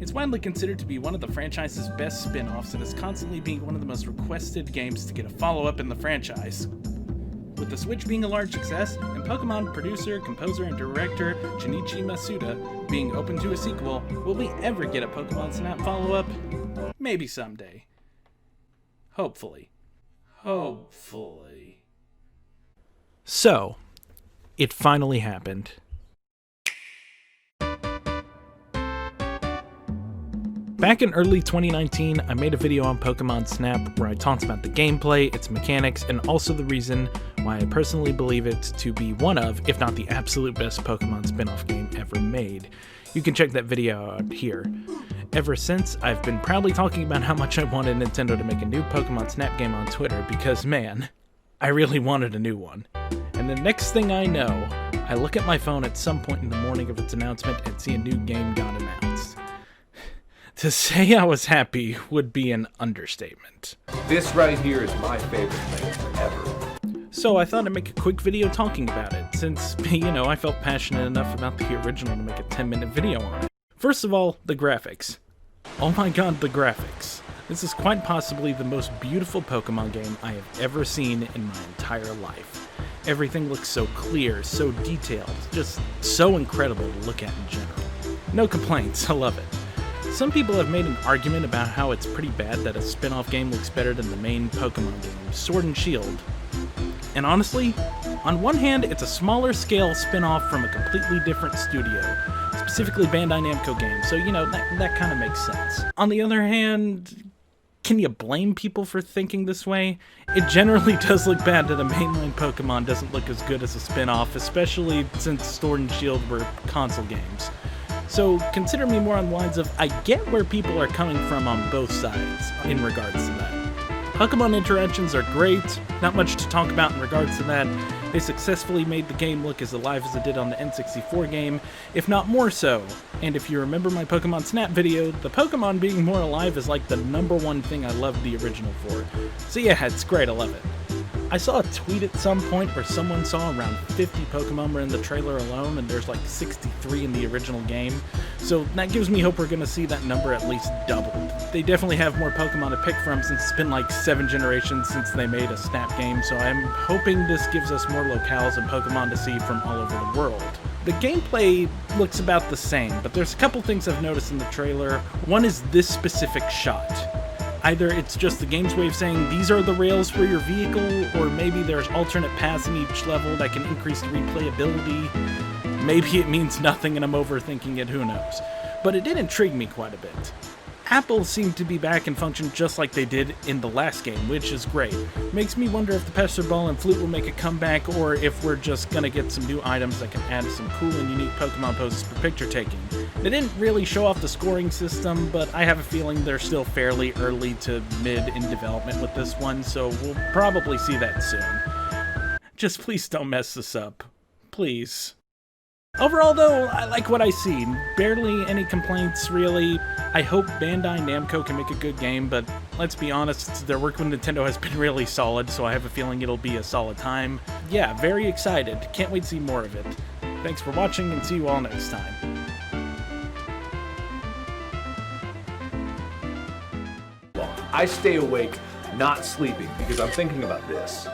It's widely considered to be one of the franchise's best spin-offs and is constantly being one of the most requested games to get a follow-up in the franchise. With the Switch being a large success, and Pokemon producer, composer, and director Shinichi Masuda being open to a sequel, will we ever get a Pokemon Snap follow-up? Maybe someday. Hopefully. Hopefully. So, it finally happened. Back in early 2019, I made a video on Pokemon Snap where I talked about the gameplay, its mechanics, and also the reason why I personally believe it to be one of, if not the absolute best Pokemon spin-off game ever made. You can check that video out here. Ever since, I've been proudly talking about how much I wanted Nintendo to make a new Pokemon Snap game on Twitter because, man, I really wanted a new one. And the next thing I know, I look at my phone at some point in the morning of its announcement and see a new game got announced. To say I was happy would be an understatement. This right here is my favorite thing ever. So I thought I'd make a quick video talking about it, since, I felt passionate enough about the original to make a 10-minute video on it. First of all, the graphics. Oh my god, the graphics. This is quite possibly the most beautiful Pokemon game I have ever seen in my entire life. Everything looks so clear, so detailed, just so incredible to look at in general. No complaints, I love it. Some people have made an argument about how it's pretty bad that a spin-off game looks better than the main Pokemon game, Sword and Shield. And honestly, on one hand, it's a smaller scale spin-off from a completely different studio, specifically Bandai Namco games, so that kind of makes sense. On the other hand, can you blame people for thinking this way? It generally does look bad that a mainline Pokemon doesn't look as good as a spin-off, especially since Sword and Shield were console games. So consider me more on the lines of, I get where people are coming from on both sides in regards to that. Pokemon interactions are great, not much to talk about in regards to that. They successfully made the game look as alive as it did on the N64 game, if not more so. And if you remember my Pokemon Snap video, the Pokemon being more alive is like the #1 thing I loved the original for. So yeah, it's great, I love it. I saw a tweet at some point where someone saw around 50 Pokemon were in the trailer alone, and there's like 63 in the original game. So that gives me hope we're going to see that number at least doubled. They definitely have more Pokemon to pick from since it's been like 7 generations since they made a Snap game, so I'm hoping this gives us more locales and Pokemon to see from all over the world. The gameplay looks about the same, but there's a couple things I've noticed in the trailer. One is this specific shot. Either it's just the game's way of saying these are the rails for your vehicle, or maybe there's alternate paths in each level that can increase the replayability. Maybe it means nothing and I'm overthinking it, who knows. But it did intrigue me quite a bit. Apple seemed to be back and function just like they did in the last game, which is great. Makes me wonder if the Pester Ball and Flute will make a comeback, or if we're just gonna get some new items that can add some cool and unique Pokemon poses for picture taking. They didn't really show off the scoring system, but I have a feeling they're still fairly early to mid in development with this one, so we'll probably see that soon. Just please don't mess this up. Please. Overall though, I like what I see. Barely any complaints, really. I hope Bandai Namco can make a good game, but let's be honest, their work with Nintendo has been really solid, so I have a feeling it'll be a solid time. Yeah, very excited. Can't wait to see more of it. Thanks for watching, and see you all next time. I stay awake, not sleeping, because I'm thinking about this.